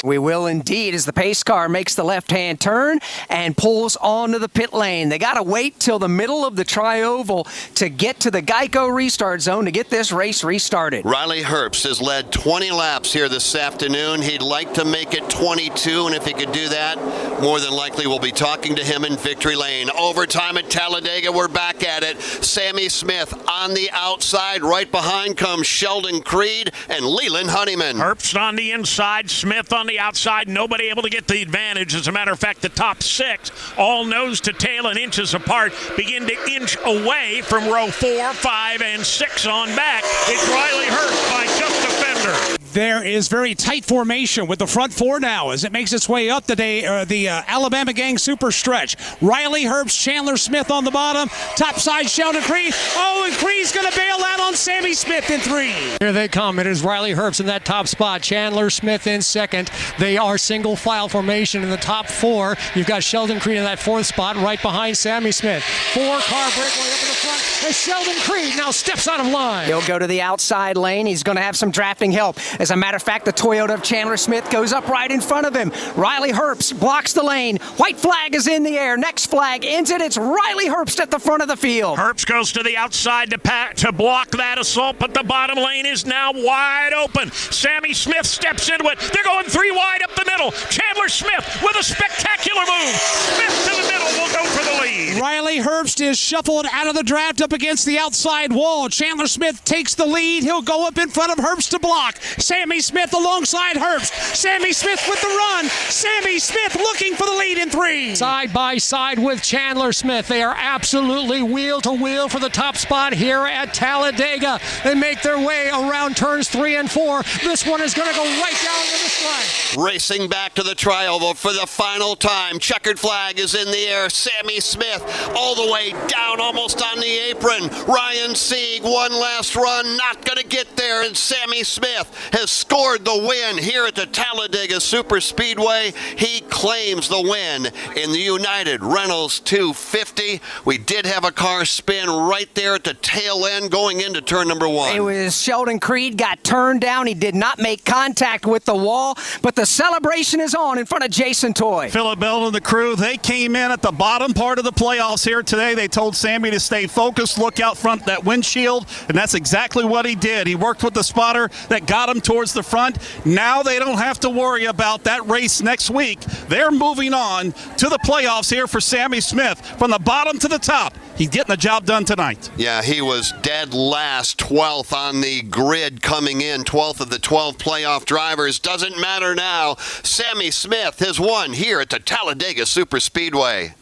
We will indeed, as the pace car makes the left-hand turn and pulls onto the pit lane. They got to wait till the middle of the tri-oval to get to the Geico restart zone to get this race restarted. Riley Herbst has led 20 laps here this afternoon. He'd like to make it 22, and if he could do that, more than likely we'll be talking to him in victory lane. Overtime at Talladega, we're back at it. Sammy Smith on the outside. Right behind comes Sheldon Creed and Leland Honeyman. Herbst on the inside, Smith on the outside. Nobody able to get the advantage. As a matter of fact, the top six, all nose to tail and inches apart, begin to inch away from row 4, 5, and 6 on back. It's Riley Herbst by just a fender. There is very tight formation with the front four now as it makes its way up the Alabama Gang super stretch. Riley Herbst, Chandler Smith on the bottom, top side Sheldon Creed. Oh, and Creed's going to bail out on Sammy Smith in 3. Here they come. It is Riley Herbst in that top spot. Chandler Smith in second. They are single file formation in the top 4. You've got Sheldon Creed in that 4th spot right behind Sammy Smith. 4-car breakaway up in the front as Sheldon Creed now steps out of line. He'll go to the outside lane. He's going to have some drafting help. As a matter of fact, the Toyota of Chandler Smith goes up right in front of him. Riley Herbst blocks the lane. White flag is in the air. Next flag ends it. It's Riley Herbst at the front of the field. Herbst goes to the outside to block that assault, but the bottom lane is now wide open. Sammy Smith steps into it. They're going 3 wide up the middle. Chandler Smith with a spectacular move. Smith to the middle will go for the lead. Riley Herbst is shuffled out of the draft up against the outside wall. Chandler Smith takes the lead. He'll go up in front of Herbst to block. Sammy Smith alongside Herbst. Sammy Smith with the run. Sammy Smith looking for the lead in 3. Side by side with Chandler Smith. They are absolutely wheel to wheel for the top spot here at Talladega. They make their way around turns 3 and 4. This one is going to go right down to the slide. Racing back to the tri-oval for the final time. Checkered flag is in the air. Sammy Smith all the way down, almost on the apron. Ryan Sieg, one last run, not going to get there, and Sammy Smith has scored the win here at the Talladega Super Speedway. He claims the win in the United Reynolds 250. We did have a car spin right there at the tail end going into turn number 1. It was Sheldon Creed got turned down. He did not make contact with the wall, but the celebration is on in front of Jason Toy. Philip Bell and the crew, they came in at the bottom part of the playoffs here today. They told Sammy to stay focused, look out front that windshield, and that's exactly what he did. He worked with the spotter that got him towards the front. Now they don't have to worry about that race next week. They're moving on to the playoffs here for Sammy Smith. From the bottom to the top, he's getting the job done tonight. Yeah, he was dead last, 12th on the grid coming in, 12th of the 12 playoff drivers. Doesn't matter now. Sammy Smith has won here at the Talladega Super Speedway.